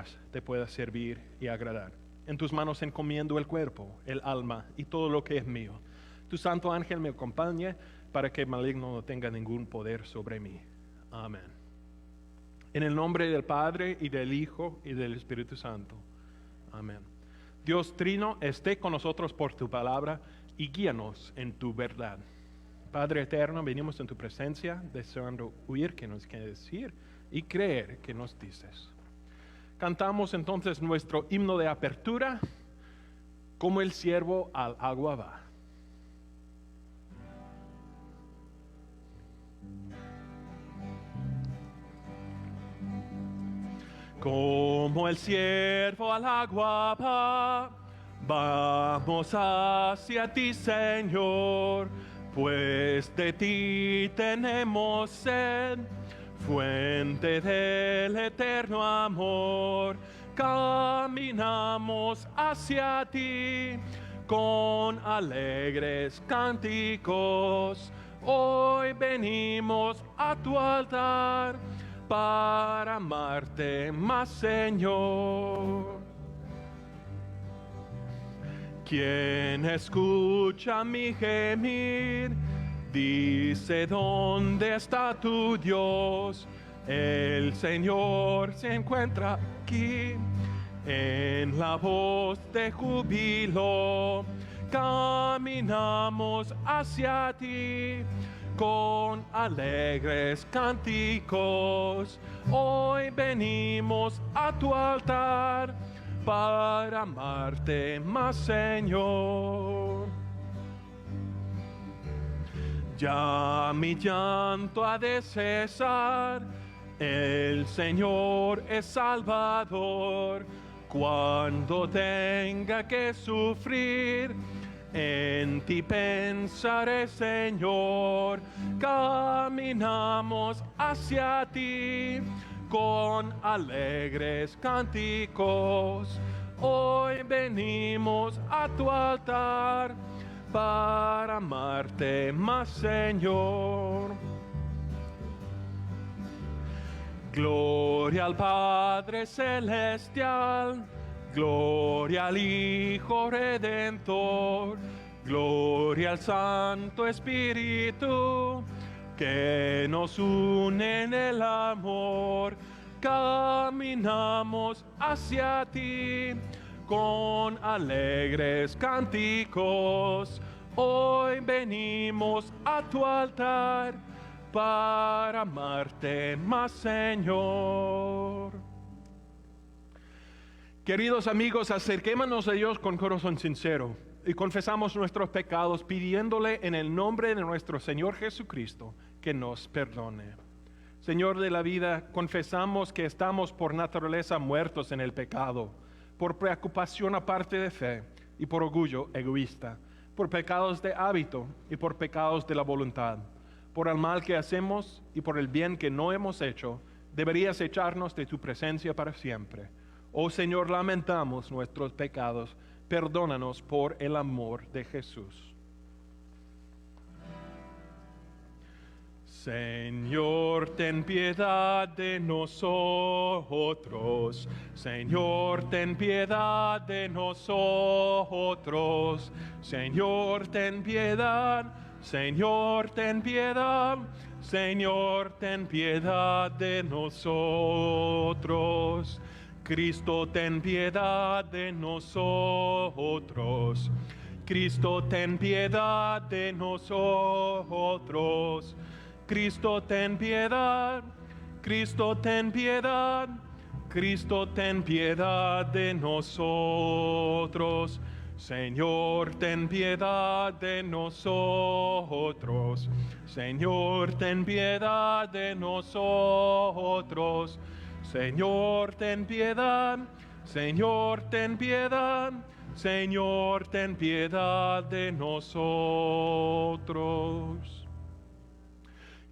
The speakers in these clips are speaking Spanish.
obras te pueda servir y agradar. En tus manos encomiendo el cuerpo, el alma y todo lo que es mío. Tu santo ángel me acompañe para que el maligno no tenga ningún poder sobre mí. Amén. En el nombre del Padre y del Hijo y del Espíritu Santo. Amén. Dios Trino, esté con nosotros por tu palabra y guíanos en tu verdad. Padre eterno, venimos en tu presencia deseando oír qué nos quieres decir y creer que nos dices. Cantamos entonces nuestro himno de apertura, como el siervo al agua va. Como el siervo al agua va, vamos hacia ti, Señor, pues de ti tenemos sed, fuente del eterno amor. Caminamos hacia ti con alegres cánticos. Hoy venimos a tu altar para amarte más, Señor. Quien escucha mi gemir, dice: ¿dónde está tu Dios? El Señor se encuentra aquí, en la voz de júbilo. Caminamos hacia ti con alegres cánticos. Hoy venimos a tu altar para amarte más, Señor. Ya mi llanto ha de cesar, el Señor es Salvador. Cuando tenga que sufrir, en ti pensaré, Señor. Caminamos hacia ti con alegres cánticos. Hoy venimos a tu altar para amarte más, Señor. Gloria al Padre Celestial, gloria al Hijo Redentor, gloria al Santo Espíritu, que nos une en el amor. Caminamos hacia ti con alegres cánticos. Hoy venimos a tu altar para amarte más, Señor. Queridos amigos, acerquémonos a Dios con corazón sincero y confesamos nuestros pecados pidiéndole en el nombre de nuestro Señor Jesucristo que nos perdone. Señor de la vida, confesamos que estamos por naturaleza muertos en el pecado, por preocupación aparte de fe y por orgullo egoísta, por pecados de hábito y por pecados de la voluntad, por el mal que hacemos y por el bien que no hemos hecho. Deberías echarnos de tu presencia para siempre. Oh Señor, lamentamos nuestros pecados, perdónanos por el amor de Jesús. Señor, ten piedad de nosotros. Señor, ten piedad de nosotros. Señor, ten piedad. Señor, ten piedad. Señor, ten piedad de nosotros. Cristo, ten piedad de nosotros. Cristo, ten piedad de nosotros. Cristo, ten piedad. Cristo, ten piedad. Cristo, ten piedad de nosotros. Señor, ten piedad de nosotros. Señor, ten piedad de nosotros. Señor, ten piedad. Señor, ten piedad. Señor, ten piedad de nosotros.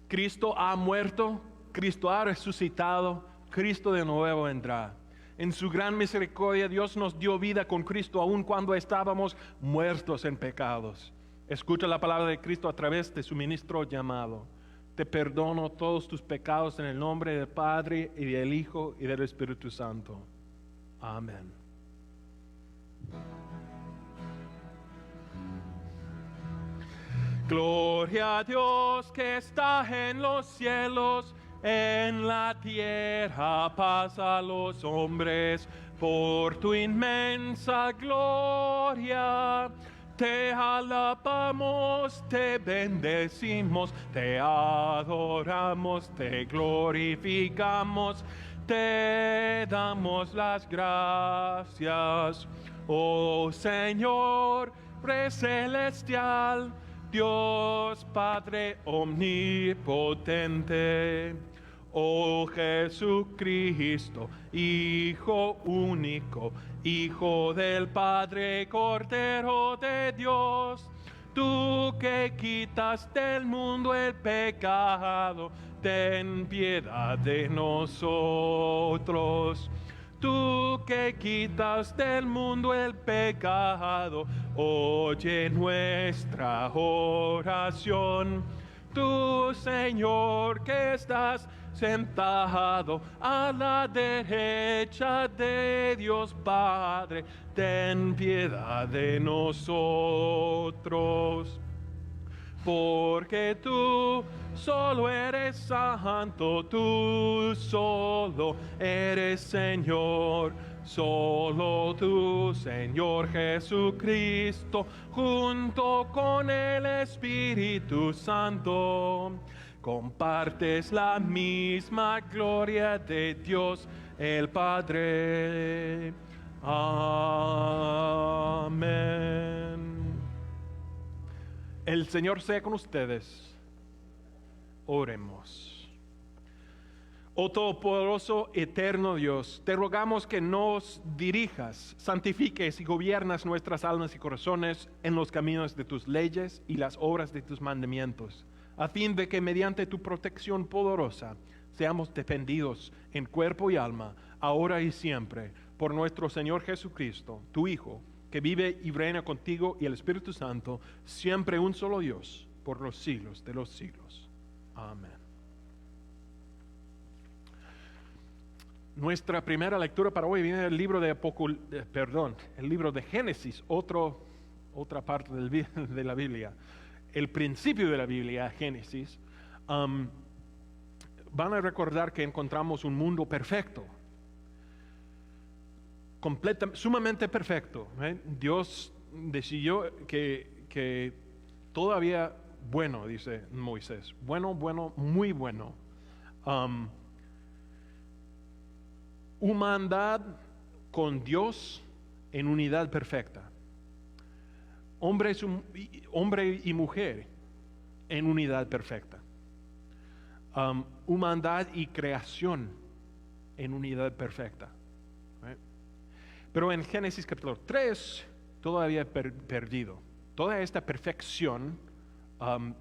Cristo ha muerto, Cristo ha resucitado, Cristo de nuevo vendrá. En su gran misericordia Dios nos dio vida con Cristo aun cuando estábamos muertos en pecados. Escucha la palabra de Cristo a través de su ministro llamado. Te perdono todos tus pecados en el nombre del Padre y del Hijo y del Espíritu Santo. Amén. Gloria a Dios que está en los cielos, en la tierra paz a los hombres, por tu inmensa gloria. Te alabamos, te bendecimos, te adoramos, te glorificamos, te damos las gracias. Oh Señor, Rey celestial, Dios Padre omnipotente, oh Jesucristo, Hijo único, Hijo del Padre, Cordero de Dios, tú que quitas del mundo el pecado, ten piedad de nosotros. Tú que quitas del mundo el pecado, oye nuestra oración. Tú, Señor, que estás sentado a la derecha de Dios Padre, ten piedad de nosotros. Porque tú solo eres santo, tú solo eres Señor, solo tú, Señor Jesucristo, junto con el Espíritu Santo, compartes la misma gloria de Dios el Padre. Amén. El Señor sea con ustedes. Oremos. Oh Todopoderoso, eterno Dios, te rogamos que nos dirijas, santifiques y gobiernas nuestras almas y corazones en los caminos de tus leyes y las obras de tus mandamientos, a fin de que mediante tu protección poderosa seamos defendidos en cuerpo y alma, ahora y siempre, por nuestro Señor Jesucristo, tu Hijo, que vive y reina contigo y el Espíritu Santo, siempre un solo Dios, por los siglos de los siglos. Amén. Nuestra primera lectura para hoy viene del libro de el libro de Génesis, otra parte de la Biblia. El principio de la Biblia, Génesis. Van a recordar que encontramos un mundo perfecto, sumamente perfecto. Dios decidió que todavía bueno, dice Moisés, bueno, muy bueno. Humanidad con Dios en unidad perfecta. Hombre y mujer en unidad perfecta. Humanidad y creación en unidad perfecta. Pero en Génesis capítulo 3 todavía perdido. Toda esta perfección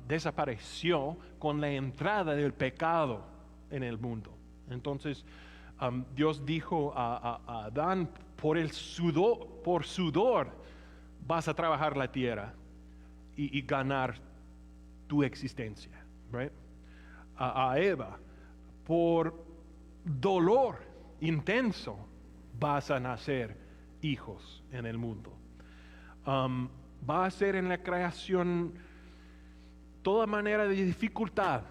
desapareció con la entrada del pecado en el mundo. Entonces Dios dijo a Adán, por sudor vas a trabajar la tierra y ganar tu existencia. Right? A Eva, por dolor intenso vas a nacer hijos en el mundo. Va a ser en la creación toda manera de dificultad,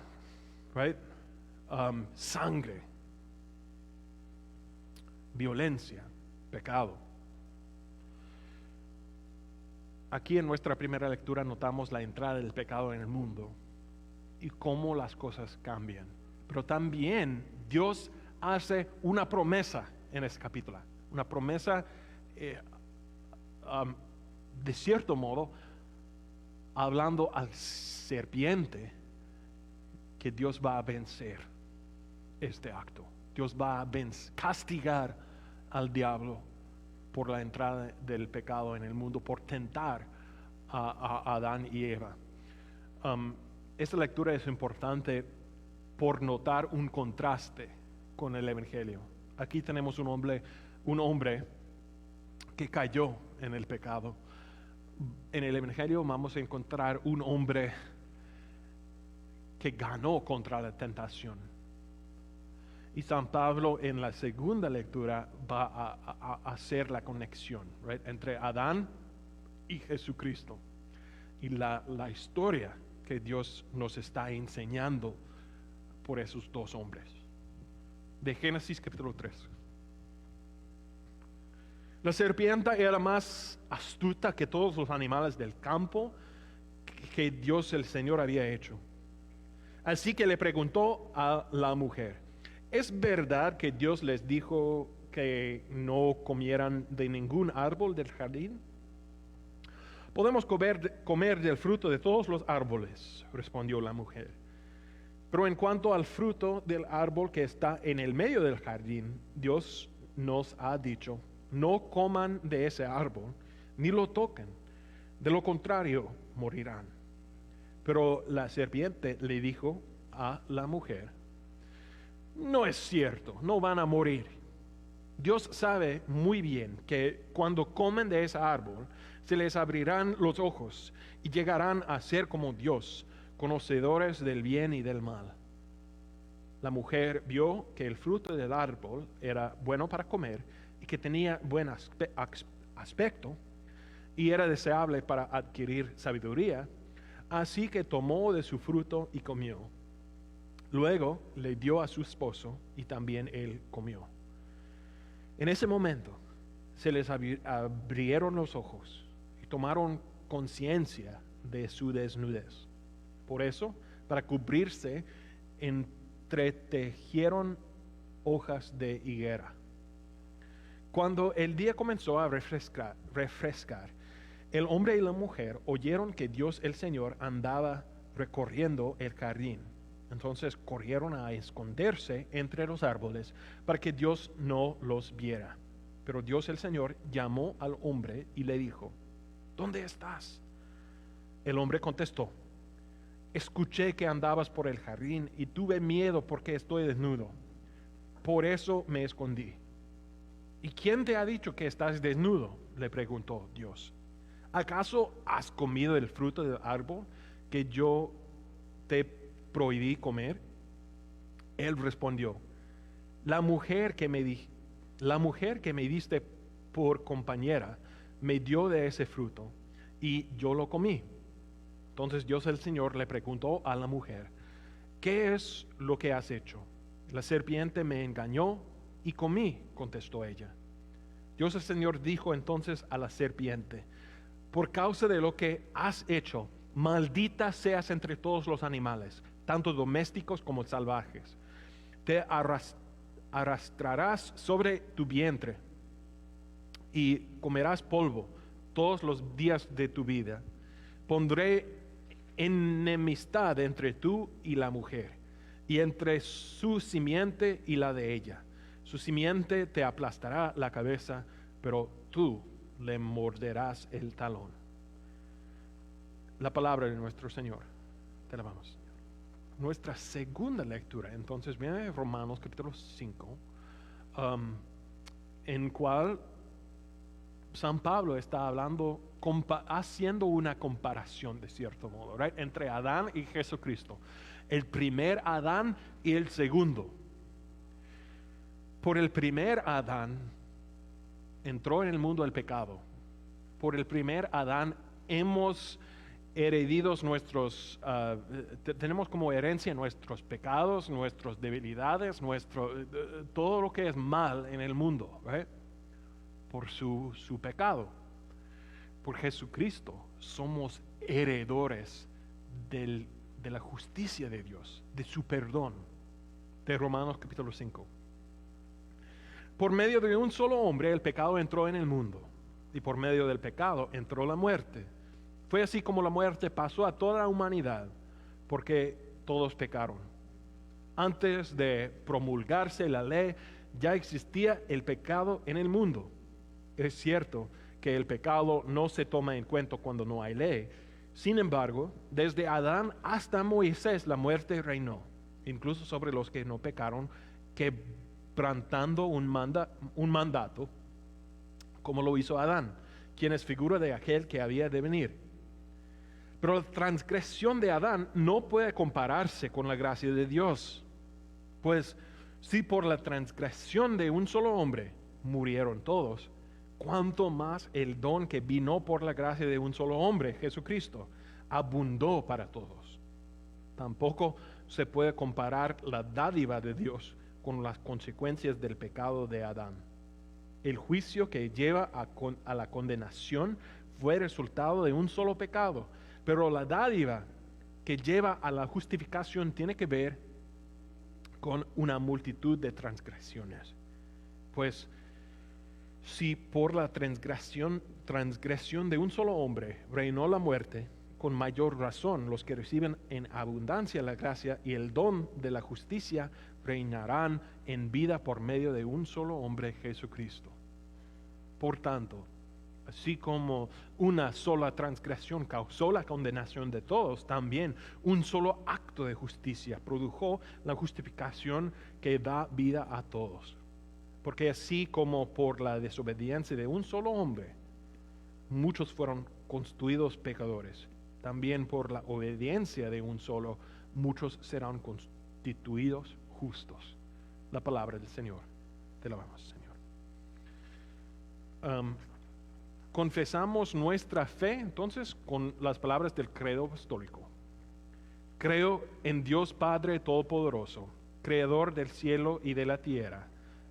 right? Sangre, violencia, pecado. Aquí en nuestra primera lectura notamos la entrada del pecado en el mundo y cómo las cosas cambian. Pero también Dios hace una promesa en este capítulo, una promesa de cierto modo hablando al serpiente, que Dios va a vencer este acto. Dios va a castigar al diablo por la entrada del pecado en el mundo, por tentar a Adán y Eva. Esta lectura es importante por notar un contraste con el Evangelio. Aquí tenemos un hombre que cayó en el pecado. En el Evangelio vamos a encontrar un hombre que ganó contra la tentación. Y San Pablo en la segunda lectura va a hacer la conexión, right, entre Adán y Jesucristo. Y la historia que Dios nos está enseñando por esos dos hombres. De Génesis capítulo 3. La serpiente era más astuta que todos los animales del campo que Dios el Señor había hecho. Así que le preguntó a la mujer: ¿es verdad que Dios les dijo que no comieran de ningún árbol del jardín? Podemos comer del fruto de todos los árboles, respondió la mujer. Pero en cuanto al fruto del árbol que está en el medio del jardín, Dios nos ha dicho: no coman de ese árbol, ni lo toquen, de lo contrario morirán. Pero la serpiente le dijo a la mujer: no es cierto, no van a morir. Dios sabe muy bien que cuando comen de ese árbol, se les abrirán los ojos y llegarán a ser como Dios, conocedores del bien y del mal. La mujer vio que el fruto del árbol era bueno para comer y que tenía buen aspecto y era deseable para adquirir sabiduría, así que tomó de su fruto y comió. Luego le dio a su esposo y también él comió. En ese momento se les abrieron los ojos y tomaron conciencia de su desnudez. Por eso, para cubrirse, entretejieron hojas de higuera. Cuando el día comenzó a refrescar, el hombre y la mujer oyeron que Dios el Señor andaba recorriendo el jardín. Entonces corrieron a esconderse entre los árboles para que Dios no los viera. Pero Dios el Señor llamó al hombre y le dijo: ¿dónde estás? El hombre contestó: escuché que andabas por el jardín y tuve miedo porque estoy desnudo. Por eso me escondí. ¿Y quién te ha dicho que estás desnudo?, le preguntó Dios. ¿Acaso has comido el fruto del árbol que yo te prohibí comer? Él respondió: la mujer que me diste por compañera me dio de ese fruto y yo lo comí. Entonces Dios el Señor le preguntó a la mujer: ¿qué es lo que has hecho? La serpiente me engañó y comí, contestó ella. Dios el Señor dijo entonces a la serpiente: por causa de lo que has hecho, maldita seas entre todos los animales, tanto domésticos como salvajes. Te arrastrarás sobre tu vientre y comerás polvo todos los días de tu vida. Pondré enemistad entre tú y la mujer, y entre su simiente y la de ella. Su simiente te aplastará la cabeza, pero tú le morderás el talón. La palabra de nuestro Señor. Te alabamos, Señor. Nuestra segunda lectura, entonces, viene Romanos capítulo 5, en cual San Pablo está hablando, haciendo una comparación de cierto modo, right, entre Adán y Jesucristo. El primer Adán y el segundo. Por el primer Adán entró en el mundo el pecado. Por el primer Adán hemos heredidos tenemos como herencia nuestros pecados, nuestras debilidades, todo lo que es mal en el mundo, right? Por su pecado. Por Jesucristo somos heredores de la justicia de Dios, de su perdón, de Romanos capítulo 5. Por medio de un solo hombre el pecado entró en el mundo, y por medio del pecado entró la muerte. Fue así como la muerte pasó a toda la humanidad, porque todos pecaron. Antes de promulgarse la ley, ya existía el pecado en el mundo. Es cierto que el pecado no se toma en cuenta cuando no hay ley. Sin embargo, desde Adán hasta Moisés la muerte reinó, incluso sobre los que no pecaron, quebrantando un mandato, como lo hizo Adán, quien es figura de aquel que había de venir. Pero la transgresión de Adán no puede compararse con la gracia de Dios, pues Si por la transgresión de un solo hombre murieron todos, cuánto más el don que vino por la gracia de un solo hombre, Jesucristo, abundó para todos. Tampoco se puede comparar la dádiva de Dios con las consecuencias del pecado de Adán. El juicio que lleva a la condenación fue resultado de un solo pecado, pero la dádiva que lleva a la justificación tiene que ver con una multitud de transgresiones. Pues si por la transgresión de un solo hombre reinó la muerte, con mayor razón los que reciben en abundancia la gracia y el don de la justicia reinarán en vida por medio de un solo hombre, Jesucristo. Por tanto, así como una sola transgresión causó la condenación de todos, también un solo acto de justicia produjo la justificación que da vida a todos. Porque así como por la desobediencia de un solo hombre, muchos fueron constituidos pecadores, también por la obediencia de un solo, muchos serán constituidos justos. La palabra del Señor. Te alabamos, Señor. Confesamos nuestra fe entonces con las palabras del credo apostólico. Creo en Dios Padre Todopoderoso, Creador del cielo y de la tierra,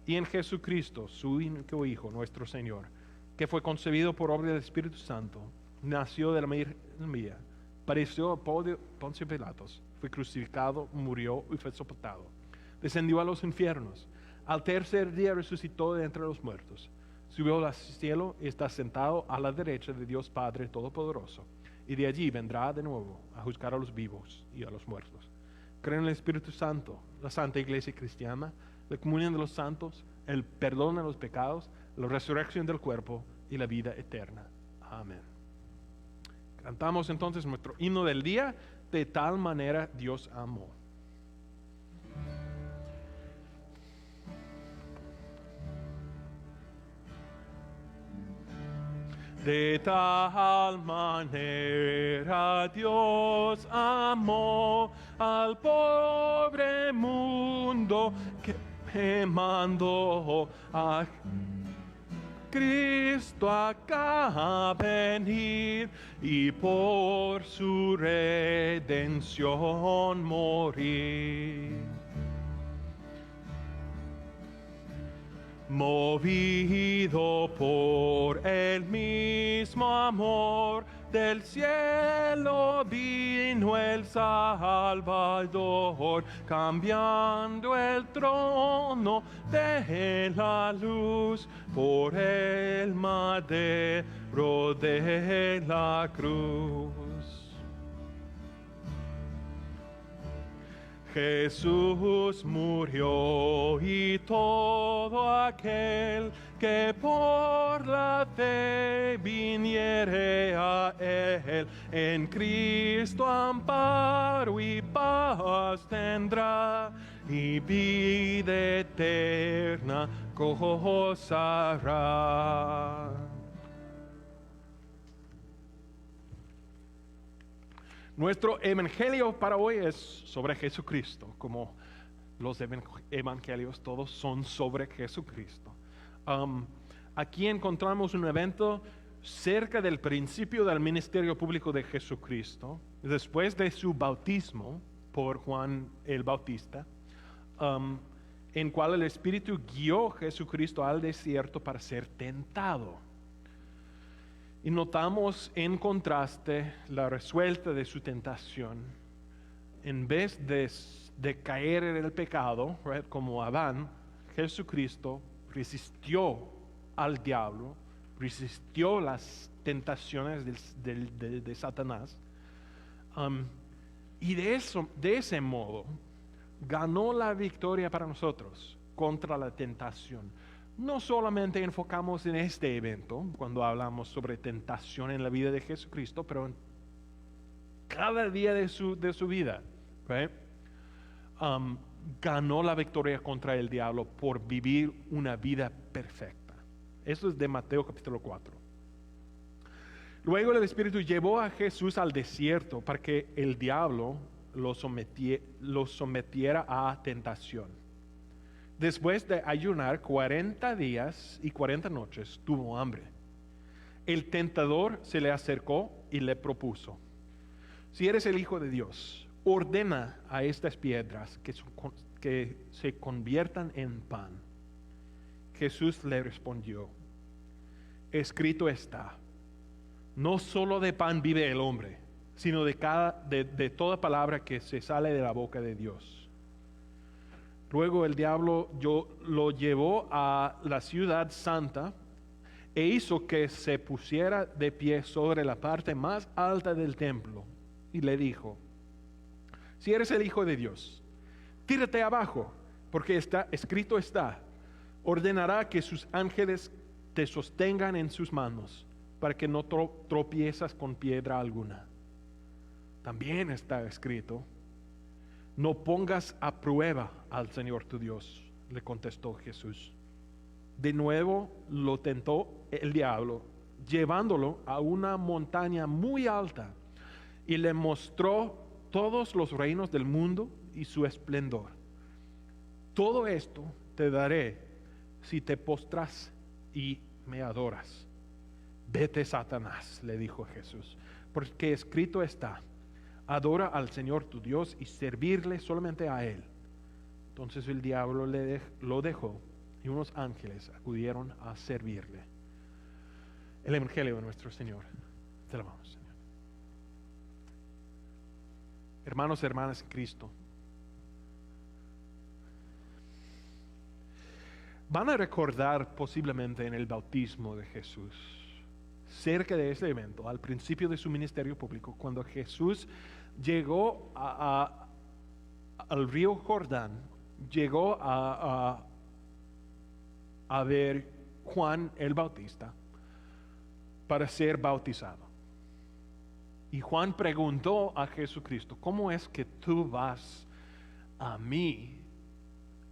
y en Jesucristo, su único Hijo, nuestro Señor, que fue concebido por obra del Espíritu Santo, nació de la Virgen María, padeció a Poncio Pilatos, fue crucificado, murió y fue sepultado. Descendió a los infiernos. Al tercer día resucitó de entre los muertos. Subió al cielo y está sentado a la derecha de Dios Padre Todopoderoso. Y de allí vendrá de nuevo a juzgar a los vivos y a los muertos. Creo en el Espíritu Santo, la Santa Iglesia Cristiana, la comunión de los santos, el perdón de los pecados, la resurrección del cuerpo y la vida eterna. Amén. Cantamos entonces nuestro himno del día, de tal manera Dios amó. De tal manera Dios amó al pobre mundo que me mandó a Cristo acá venir y por su redención morir. Movido por el mismo amor, del cielo vino el Salvador, cambiando el trono de la luz por el madero de la cruz. Jesús murió y todo aquel que por la fe viniere a Él, en Cristo amparo y paz tendrá, y vida eterna gozará. Nuestro evangelio para hoy es sobre Jesucristo, como los evangelios todos son sobre Jesucristo. Aquí encontramos un evento cerca del principio del ministerio público de Jesucristo, después de su bautismo por Juan el Bautista, en cual el Espíritu guió a Jesucristo al desierto para ser tentado. Y notamos en contraste la resuelta de su tentación. En vez de caer en el pecado, right, como Adán, Jesucristo resistió al diablo, resistió las tentaciones de Satanás, y de ese modo ganó la victoria para nosotros contra la tentación. No solamente enfocamos en este evento cuando hablamos sobre tentación en la vida de Jesucristo, pero en cada día de su vida, right? Ganó la victoria contra el diablo por vivir una vida perfecta. Eso es de Mateo capítulo 4. Luego el Espíritu llevó a Jesús al desierto para que el diablo lo sometiera a tentación. Después de ayunar 40 días y 40 noches, tuvo hambre. El tentador se le acercó y le propuso: si eres el Hijo de Dios, ordena a estas piedras que se conviertan en pan. Jesús le respondió: escrito está, no solo de pan vive el hombre, sino de toda palabra que se sale de la boca de Dios. Luego el diablo lo llevó a la ciudad santa e hizo que se pusiera de pie sobre la parte más alta del templo y le dijo: si eres el Hijo de Dios, tírate abajo, porque escrito está, ordenará que sus ángeles te sostengan en sus manos, para que no tropiezas con piedra alguna. También está escrito: no pongas a prueba al Señor tu Dios, le contestó Jesús. De nuevo lo tentó el diablo, llevándolo a una montaña muy alta, y le mostró todos los reinos del mundo y su esplendor. Todo esto te daré si te postras y me adoras. Vete, Satanás, le dijo Jesús, porque escrito está: adora al Señor tu Dios y servirle solamente a Él. Entonces el diablo lo dejó y unos ángeles acudieron a servirle. El Evangelio de nuestro Señor. Te alabamos, Señor. Hermanos y hermanas en Cristo, van a recordar posiblemente en el bautismo de Jesús, cerca de ese evento, al principio de su ministerio público, cuando Jesús llegó al río Jordán, llegó a ver Juan el Bautista para ser bautizado. Y Juan preguntó a Jesucristo: ¿cómo es que tú vas a mí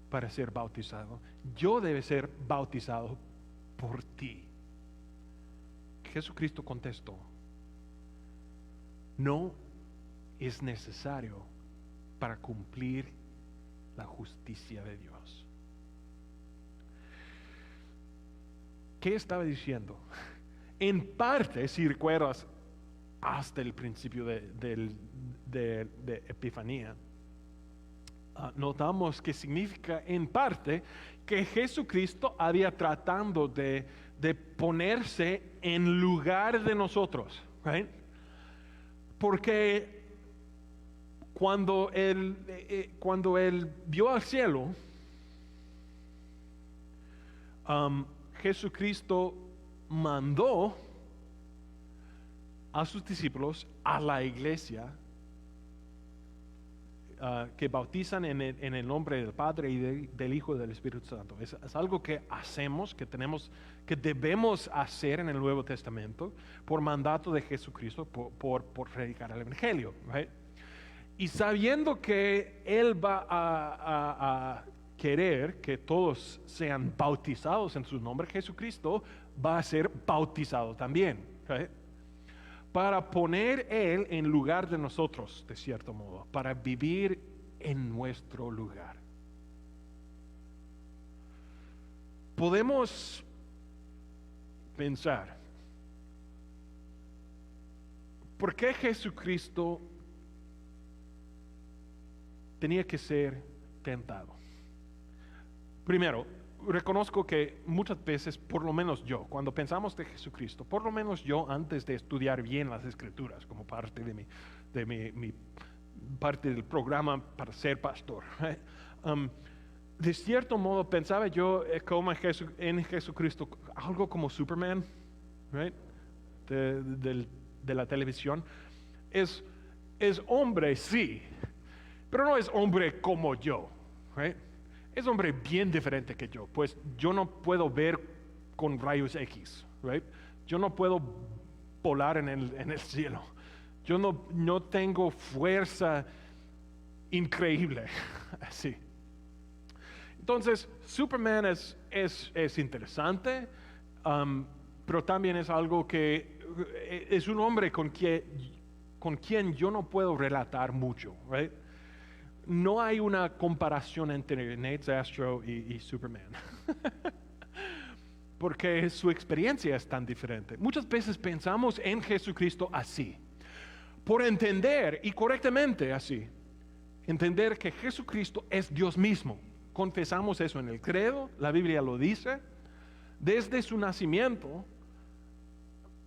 para ser bautizado? Yo debo ser bautizado por ti. Jesucristo contestó: no es necesario para cumplir la justicia de Dios. ¿Qué estaba diciendo? En parte, si recuerdas, hasta el principio de Epifanía, notamos que significa en parte que Jesucristo había tratando de ponerse en lugar de nosotros, right? Porque cuando él vio al cielo, Jesucristo mandó a sus discípulos, a la iglesia, que bautizan en el nombre del Padre y del Hijo y del Espíritu Santo. Es algo que hacemos, que debemos hacer en el Nuevo Testamento por mandato de Jesucristo, por predicar el Evangelio, right? Y sabiendo que Él va a querer que todos sean bautizados en su nombre, Jesucristo va a ser bautizado también, right? Para poner Él en lugar de nosotros, de cierto modo, para vivir en nuestro lugar. Podemos pensar, ¿por qué Jesucristo tenía que ser tentado? Primero, reconozco que muchas veces, por lo menos yo, cuando pensamos de Jesucristo, por lo menos yo, antes de estudiar bien las Escrituras como parte de mi parte del programa para ser pastor, right? De cierto modo pensaba yo como en Jesucristo algo como Superman, right? de la televisión. Es hombre, sí, pero no es hombre como yo, right? Es hombre bien diferente que yo, pues yo no puedo ver con rayos X, right? Yo no puedo volar en el cielo. Yo no tengo fuerza increíble, así. Entonces, Superman es interesante, pero también es algo que es un hombre con quien yo no puedo relatar mucho, right? no hay una comparación entre Nate Zastro y Superman. Porque su experiencia es tan diferente. Muchas veces pensamos en Jesucristo así, por entender, y correctamente así, entender que Jesucristo es Dios mismo. Confesamos eso en el credo, la Biblia lo dice. Desde su nacimiento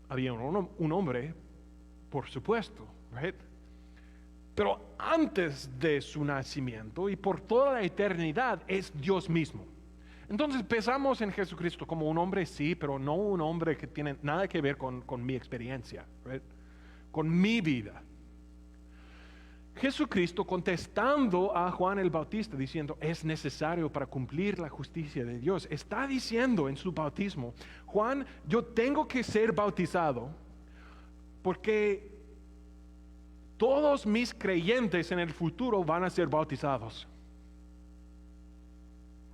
había un hombre, por supuesto, right? Pero antes de su nacimiento y por toda la eternidad es Dios mismo. Entonces pensamos en Jesucristo como un hombre, sí, pero no un hombre que tiene nada que ver con mi experiencia, right? Con mi vida. Jesucristo contestando a Juan el Bautista diciendo, es necesario para cumplir la justicia de Dios. Está diciendo en su bautismo, Juan, yo tengo que ser bautizado porque todos mis creyentes en el futuro van a ser bautizados.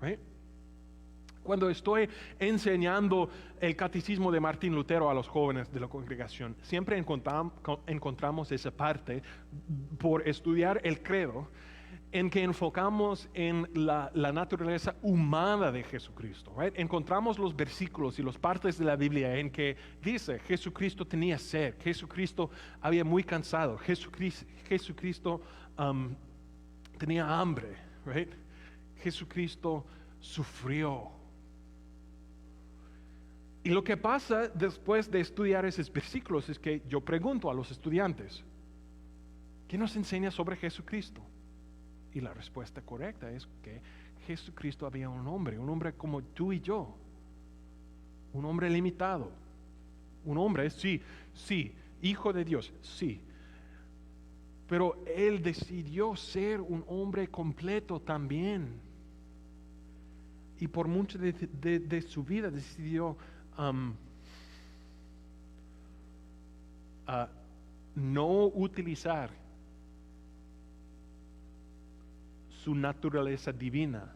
Right? Cuando estoy enseñando el catecismo de Martín Lutero a los jóvenes de la congregación, siempre encontramos esa parte por estudiar el credo en que enfocamos en la naturaleza humana de Jesucristo. Right? Encontramos los versículos y las partes de la Biblia en que dice Jesucristo tenía sed, Jesucristo había muy cansado, Jesucristo tenía hambre, right? Jesucristo sufrió. Y lo que pasa después de estudiar esos versículos es que yo pregunto a los estudiantes, ¿qué nos enseña sobre Jesucristo? Y la respuesta correcta es que Jesucristo había un hombre como tú y yo, un hombre limitado, un hombre, sí, hijo de Dios, sí, pero Él decidió ser un hombre completo también, y por mucho de su vida decidió no utilizar su naturaleza divina.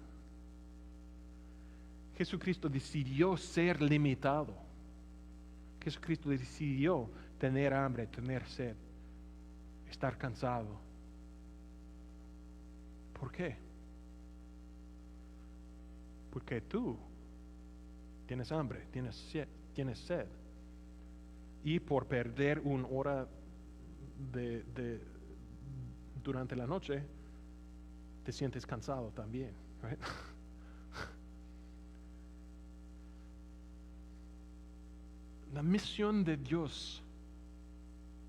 Jesucristo decidió ser limitado. Jesucristo decidió tener hambre, tener sed, estar cansado. ¿Por qué? Porque tú tienes hambre, tienes sed. Y por perder una hora durante la noche, te sientes cansado también. Right? La misión de Dios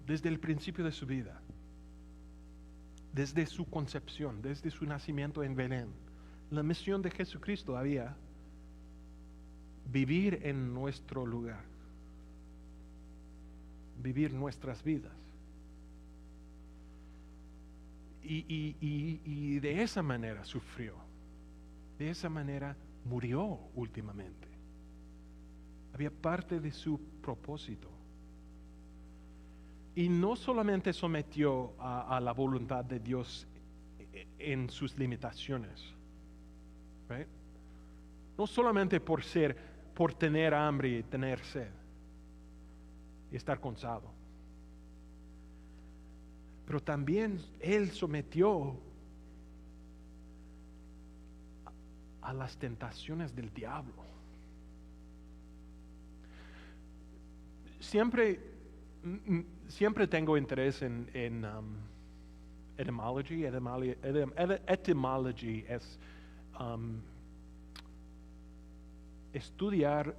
desde el principio de su vida, desde su concepción, desde su nacimiento en Belén, la misión de Jesucristo había vivir en nuestro lugar, vivir nuestras vidas. Y de esa manera sufrió, de esa manera murió últimamente. Había parte de su propósito. Y no solamente sometió a la voluntad de Dios en sus limitaciones, right? No solamente por tener hambre y tener sed y estar cansado, pero también Él sometió a las tentaciones del diablo. Siempre tengo interés en etymology. Etymology es estudiar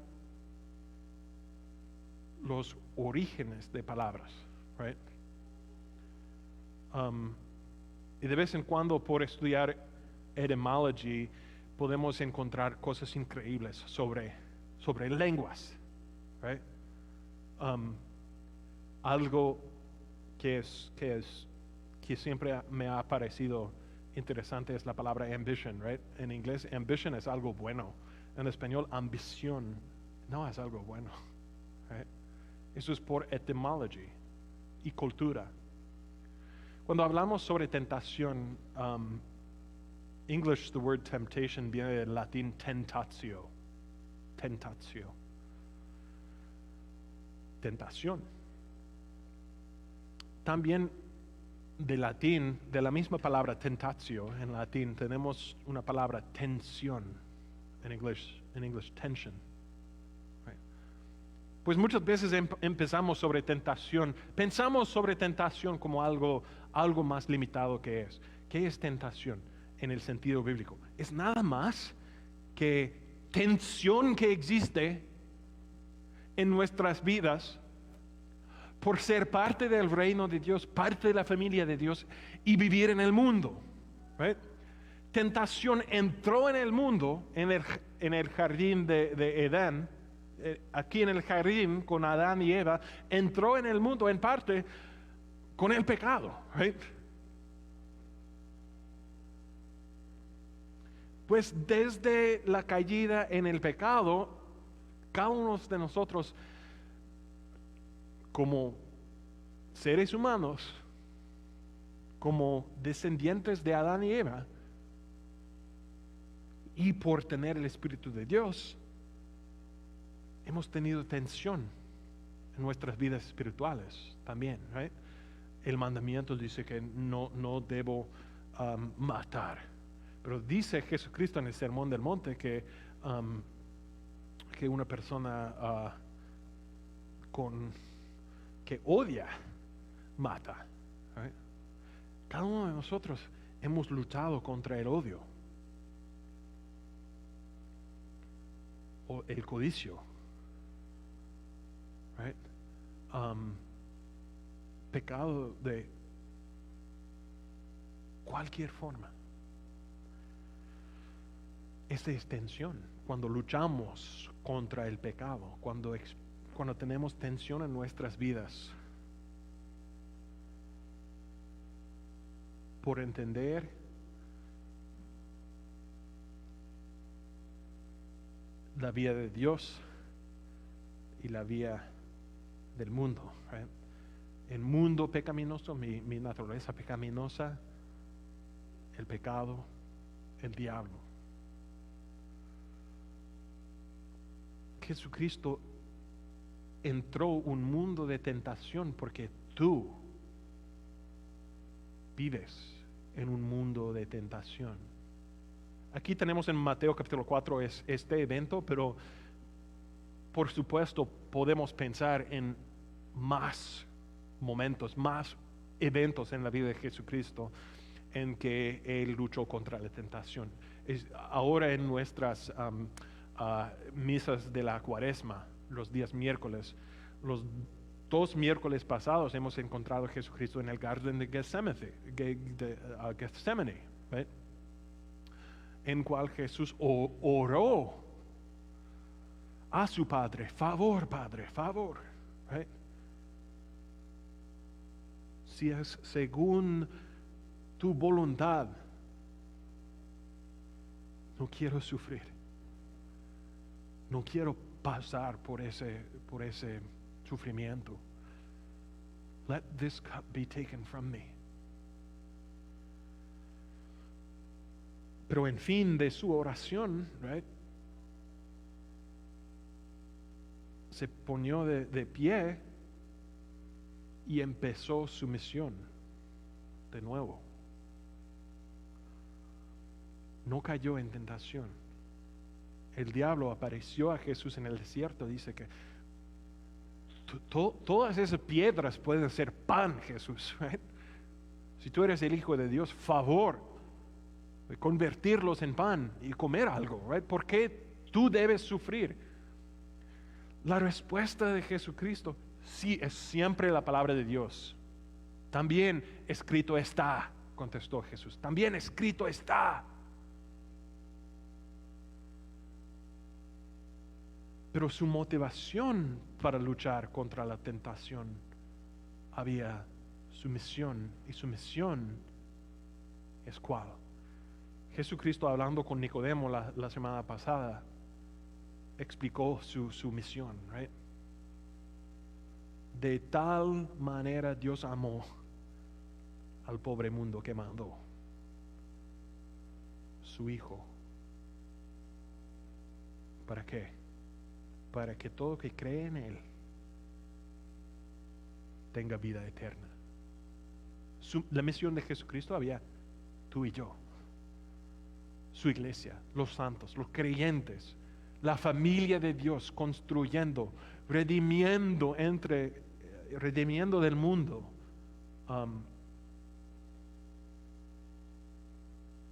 los orígenes de palabras, right? Y de vez en cuando por estudiar etymology podemos encontrar cosas increíbles sobre lenguas, right? Algo que siempre me ha parecido interesante es la palabra ambition, right? En inglés ambition es algo bueno. En español ambición no es algo bueno, right? Eso es por etymology y cultura. Cuando hablamos sobre tentación, English, the word temptation viene del latín tentatio. Tentación. También de latín, de la misma palabra tentatio en latín, tenemos una palabra tensión en inglés tension. Right. Pues muchas veces empezamos sobre tentación, pensamos sobre tentación como algo más limitado que es. ¿Qué es tentación en el sentido bíblico? Es nada más que tensión que existe en nuestras vidas por ser parte del reino de Dios, parte de la familia de Dios y vivir en el mundo. Right? Tentación entró en el mundo, en el jardín de Edén, aquí en el jardín con Adán y Eva, entró en el mundo en parte con el pecado. Right? Pues desde la caída en el pecado, cada uno de nosotros como seres humanos, como descendientes de Adán y Eva, y por tener el Espíritu de Dios, hemos tenido tensión en nuestras vidas espirituales también. Right? El mandamiento dice que no debo matar, pero dice Jesucristo en el Sermón del Monte que una persona que odia, mata. Right? Cada uno de nosotros hemos luchado contra el odio o el codicio. Right? Pecado de cualquier forma. Esta es tensión. Cuando luchamos contra el pecado, cuando tenemos tensión en nuestras vidas, por entender la vía de Dios y la vía del mundo. Right? El mundo pecaminoso, mi naturaleza pecaminosa, el pecado, el diablo. Jesucristo entró un mundo de tentación porque tú vives en un mundo de tentación. Aquí tenemos en Mateo capítulo 4 este evento, pero por supuesto podemos pensar en más momentos, más eventos en la vida de Jesucristo en que Él luchó contra la tentación. Ahora en nuestras misas de la Cuaresma, los días miércoles, los 2 miércoles pasados hemos encontrado a Jesucristo en el jardín de Getsemaní, right? En cual Jesús oró a su Padre, favor, right? Si es según tu voluntad, no quiero sufrir, no quiero pasar por ese sufrimiento. Let this cup be taken from me. Pero en fin de su oración, right, se ponió de pie y empezó su misión de nuevo. No cayó en tentación. El diablo apareció a Jesús en el desierto, dice que todas esas piedras pueden ser pan, Jesús. Right? Si tú eres el Hijo de Dios, favor de convertirlos en pan y comer algo. Right? ¿Por qué tú debes sufrir? La respuesta de Jesucristo sí es siempre la palabra de Dios. También escrito está, contestó Jesús. También escrito está. Pero su motivación para luchar contra la tentación había su misión. Y su misión es ¿cuál? Jesucristo, hablando con Nicodemo la semana pasada, explicó su misión. Right? De tal manera Dios amó al pobre mundo que mandó su Hijo. ¿Para qué? Para que todo que cree en Él tenga vida eterna. la misión de Jesucristo había tú y yo, su iglesia, los santos, los creyentes, la familia de Dios construyendo, redimiendo del mundo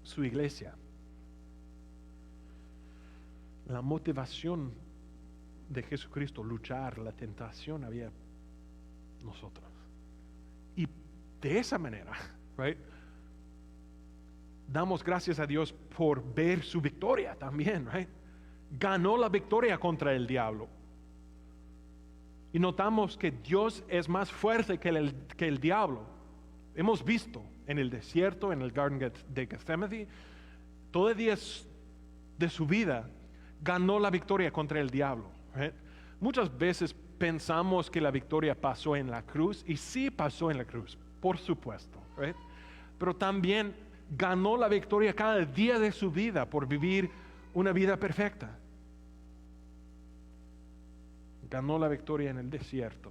su iglesia. La motivación de Jesucristo, luchar la tentación, había nosotros. Y de esa manera, right, damos gracias a Dios por ver su victoria también, right? Ganó la victoria contra el diablo. Y notamos que Dios es más fuerte que el diablo. Hemos visto en el desierto, en el Garden de Getsemaní, todo el día de su vida, ganó la victoria contra el diablo. Right? Muchas veces pensamos que la victoria pasó en la cruz, y sí pasó en la cruz, por supuesto. Right? Pero también ganó la victoria cada día de su vida por vivir una vida perfecta. Ganó la victoria en el desierto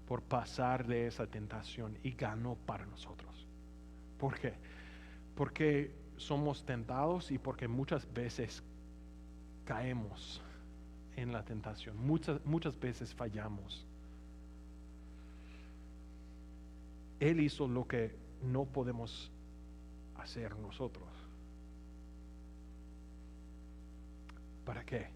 por pasar de esa tentación, y ganó para nosotros. ¿Por qué? Porque somos tentados y porque muchas veces caemos en la tentación. Muchas veces fallamos. Él hizo lo que no podemos hacer nosotros. ¿Para qué?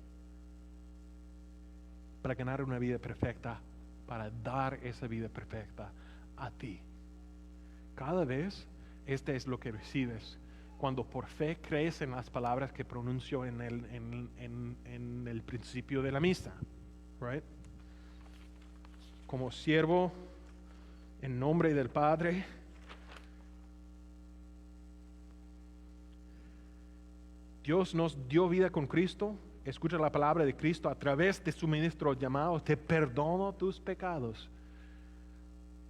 Para ganar una vida perfecta, para dar esa vida perfecta a ti. Cada vez, este es lo que recibes cuando por fe crees en las palabras que pronunció en el principio de la misa. Right? Como siervo, en nombre del Padre, Dios nos dio vida con Cristo. Escucha la palabra de Cristo a través de su ministro llamado: te perdono tus pecados.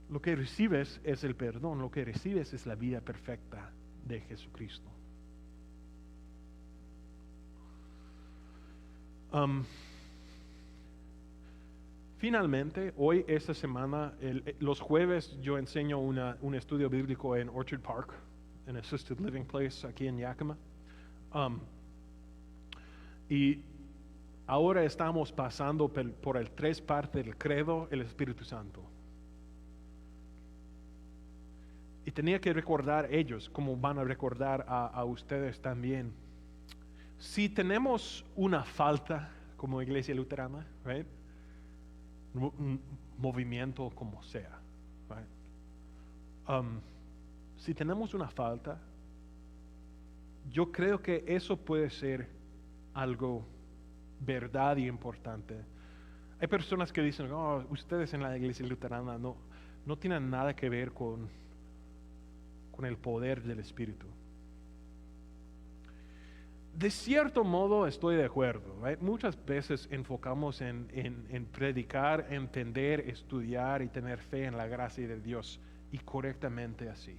Lo que recibes es el perdón, lo que recibes es la vida perfecta de Jesucristo. Finalmente, hoy, esta semana, los jueves yo enseño un estudio bíblico en Orchard Park, en Assisted Living Place aquí en Yakima. Y ahora estamos pasando por el tres partes del credo, el Espíritu Santo. Y tenía que recordar ellos, como van a recordar a ustedes también. Si tenemos una falta como iglesia luterana, right? Un movimiento como sea, right? Si tenemos una falta, yo creo que eso puede ser algo verdad y importante. Hay personas que dicen: oh, ustedes en la iglesia luterana no tienen nada que ver con el poder del Espíritu. De cierto modo estoy de acuerdo, right? Muchas veces enfocamos en predicar, entender, estudiar y tener fe en la gracia de Dios, y correctamente así.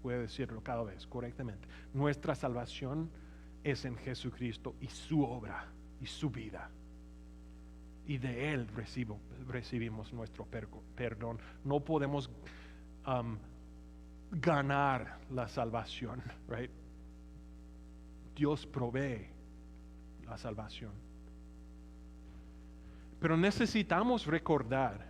Puedo decirlo cada vez, correctamente. Nuestra salvación es en Jesucristo y su obra y su vida. Y de Él recibimos nuestro perdón. No podemos ganar la salvación, right? Dios provee la salvación. Pero necesitamos recordar,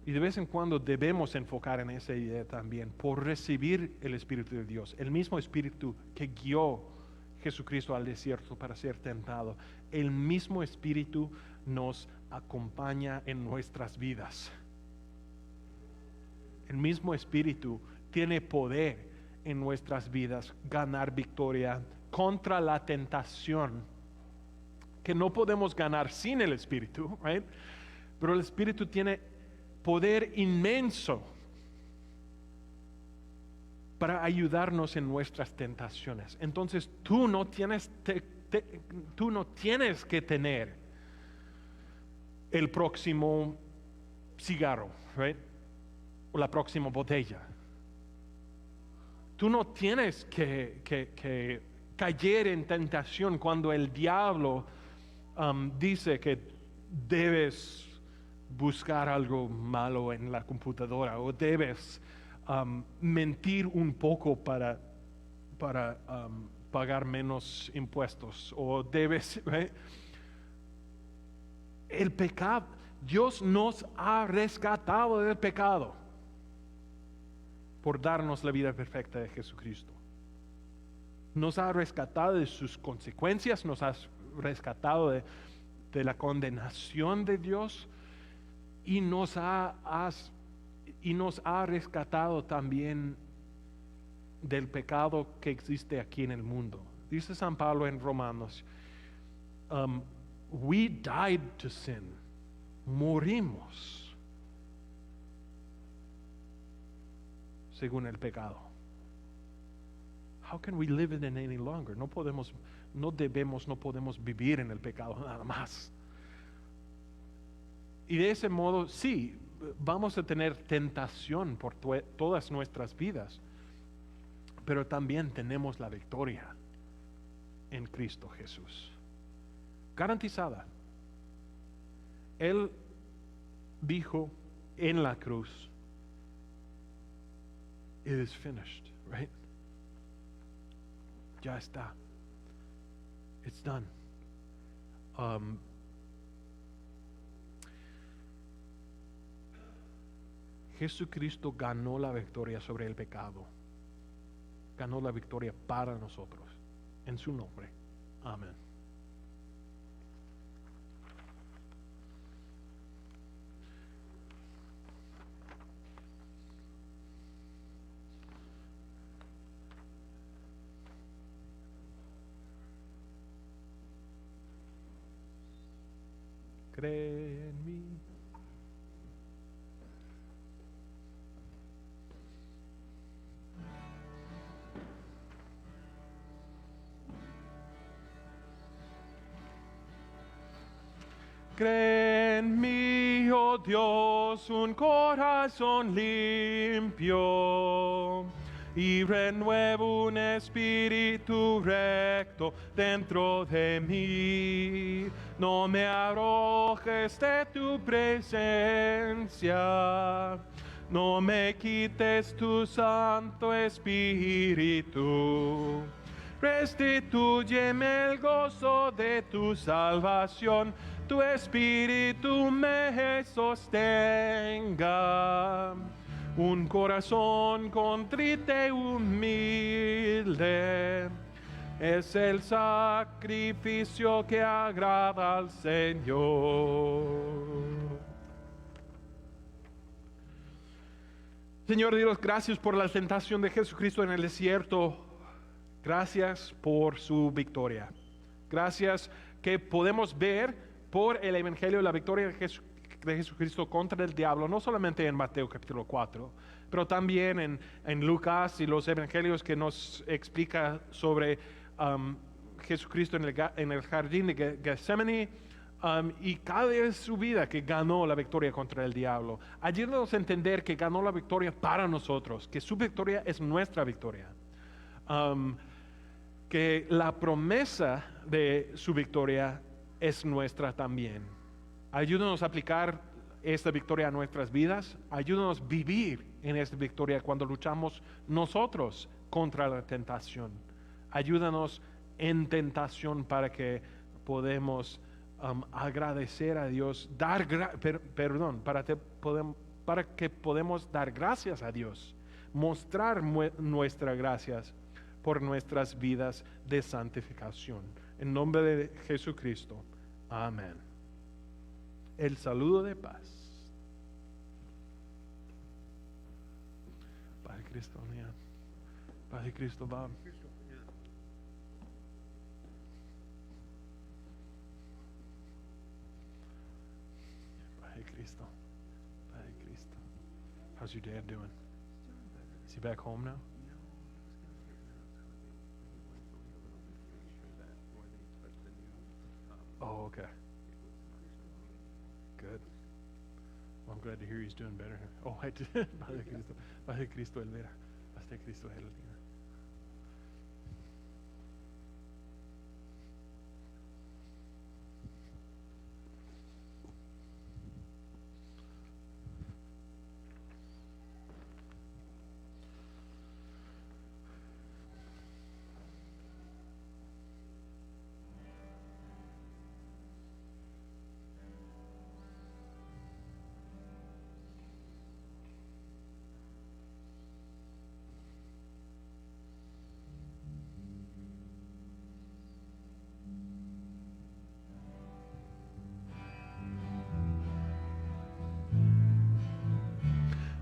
y de vez en cuando debemos enfocar en esa idea también, por recibir el Espíritu de Dios, el mismo Espíritu que guió Jesucristo al desierto para ser tentado, el mismo Espíritu nos acompaña en nuestras vidas. El mismo Espíritu tiene poder en nuestras vidas, ganar victoria contra la tentación, que no podemos ganar sin el Espíritu, right? Pero el Espíritu tiene poder inmenso para ayudarnos en nuestras tentaciones. Entonces tú no tienes que tener el próximo cigarro, right? O la próxima botella. Tú no tienes que caer en tentación cuando el diablo dice que debes buscar algo malo en la computadora, o debes mentir un poco para pagar menos impuestos o debes, ¿right? El pecado, Dios nos ha rescatado del pecado por darnos la vida perfecta de Jesucristo. Nos ha rescatado de sus consecuencias, nos ha rescatado de la condenación de Dios y nos ha rescatado también del pecado que existe aquí en el mundo. Dice San Pablo en Romanos, we died to sin, morimos según el pecado. How can we live in it any longer? No podemos vivir en el pecado nada más. Y de ese modo, sí, vamos a tener tentación por todas nuestras vidas, pero también tenemos la victoria en Cristo Jesús. Garantizada. Él dijo en la cruz, it is finished, right? Ya está. It's done. Jesucristo ganó la victoria sobre el pecado. Ganó la victoria para nosotros. En su nombre. Amén. Cree en mí. Cree en mí, oh Dios, un corazón limpio y renuevo un espíritu recto dentro de mí. No me arrojes de tu presencia, no me quites tu Santo Espíritu. Restitúyeme el gozo de tu salvación, tu Espíritu me sostenga. Un corazón contrito y humilde es el sacrificio que agrada al Señor. Señor Dios, gracias por la tentación de Jesucristo en el desierto. Gracias por su victoria. Gracias que podemos ver por el Evangelio la victoria de Jesucristo contra el diablo, no solamente en Mateo capítulo 4, pero también en Lucas y los Evangelios que nos explica sobre Jesucristo en el jardín de Getsemaní y cada día de su vida que ganó la victoria contra el diablo. Ayúdanos a entender que ganó la victoria para nosotros, que su victoria es nuestra victoria. Que la promesa de su victoria es nuestra también. Ayúdanos a aplicar esta victoria a nuestras vidas. Ayúdanos a vivir en esta victoria cuando luchamos nosotros contra la tentación. Ayúdanos en tentación para que podamos agradecer a Dios, para que podamos dar gracias a Dios, mostrar nuestras gracias por nuestras vidas de santificación. En nombre de Jesucristo. Amén. El saludo de paz. Paz de Cristo, paz de Cristo, va. Paz de Cristo. Paz de Cristo. How's your dad doing? Is he back home now? Oh, okay. Good. Well, I'm glad to hear he's doing better. Oh, I did. Paz de Cristo, Elvira. Paz de Cristo, Elvira.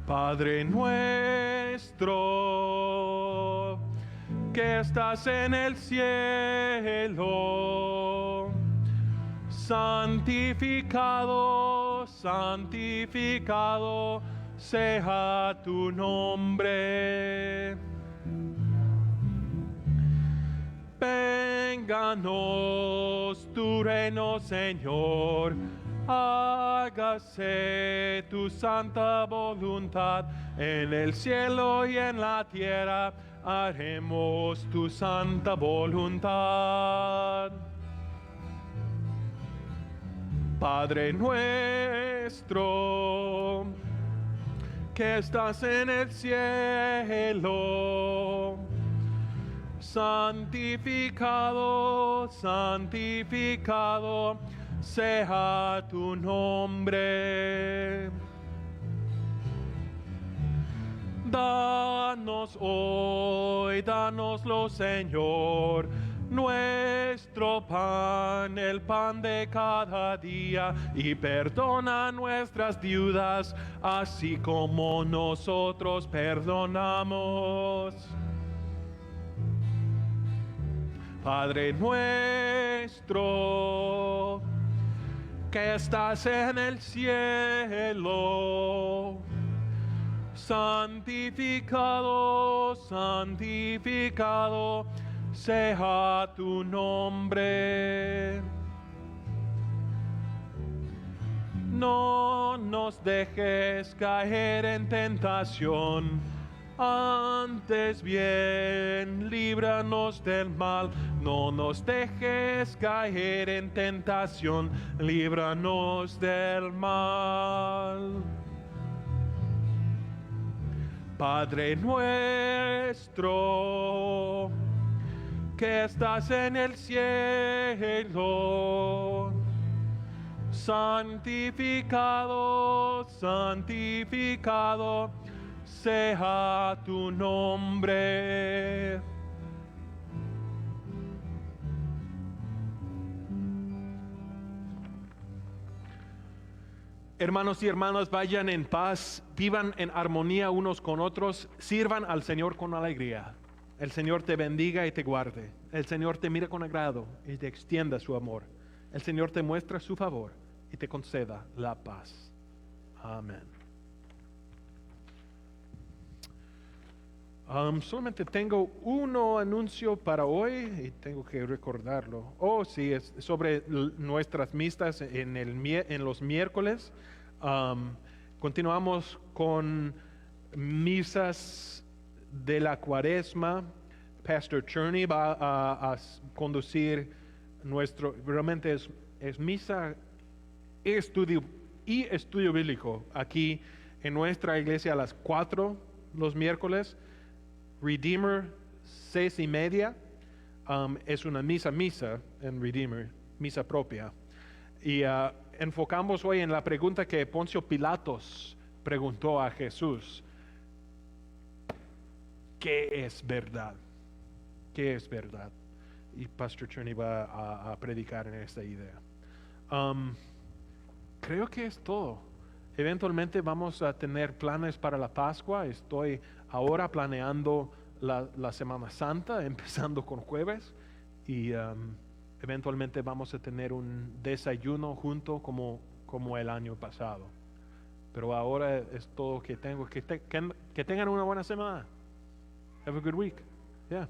Padre nuestro, que estás en el cielo, santificado, santificado sea tu nombre. Vénganos tu reino, Señor. Hágase tu santa voluntad en el cielo y en la tierra. Haremos tu santa voluntad. Padre nuestro, que estás en el cielo, santificado, santificado sea tu nombre. Danos hoy, danoslo, Señor, nuestro pan, el pan de cada día, y perdona nuestras deudas, así como nosotros perdonamos. Padre nuestro, que estás en el cielo, santificado, santificado sea tu nombre. No nos dejes caer en tentación, antes bien líbranos del mal. No nos dejes caer en tentación, líbranos del mal. Padre nuestro, que estás en el cielo, santificado, santificado sea tu nombre. Hermanos y hermanas, vayan en paz, vivan en armonía unos con otros, sirvan al Señor con alegría. El Señor te bendiga y te guarde. El Señor te mire con agrado y te extienda su amor. El Señor te muestra su favor y te conceda la paz. Amén. Solamente tengo uno anuncio para hoy y tengo que recordarlo. Oh, sí, es sobre nuestras misas en los miércoles. Continuamos con misas de la Cuaresma. Pastor Cherney va a conducir realmente es misa, estudio bíblico aquí en nuestra iglesia a las 4 los miércoles. Redeemer 6:30 es una misa en Redeemer, misa propia. Y enfocamos hoy en la pregunta que Poncio Pilatos preguntó a Jesús: ¿qué es verdad? ¿Qué es verdad? Y Pastor Cherney va a predicar en esta idea. Creo que es todo. Eventualmente vamos a tener planes para la Pascua. Estoy ahora planeando la Semana Santa, empezando con jueves. Y eventualmente vamos a tener un desayuno junto como el año pasado. Pero ahora es todo que tengo. Que tengan una buena semana. Have a good week. Yeah.